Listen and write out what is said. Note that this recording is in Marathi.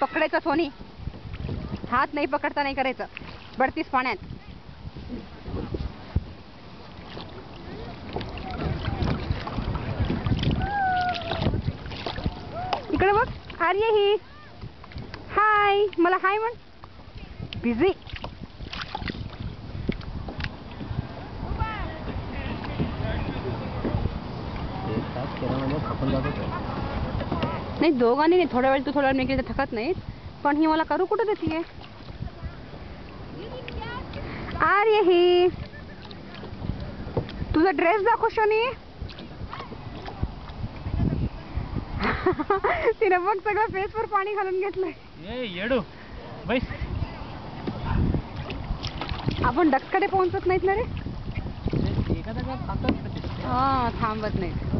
पकडायचं सोनी, हात नाही पकडता नाही करायचं, पडतीस पाण्यात. इकडे बघ, आर्य ही. हाय, मला हाय म्हण. बिझी. नाही दोघांनी नाही, थोड्या वेळ तू थोड्या वेळ मी केलं तर थकत नाहीत, पण ही मला करू कुठं देतीये. आर्य ही, तुझा ड्रेस दाखव शनी. तिने बघ सगळं फेस वर पाणी घालून घेतलंय. येडू बैस. आपण डक्कडे पोहोचत नाहीत ना रे. एखादा थांबत हा थांबत नाहीत.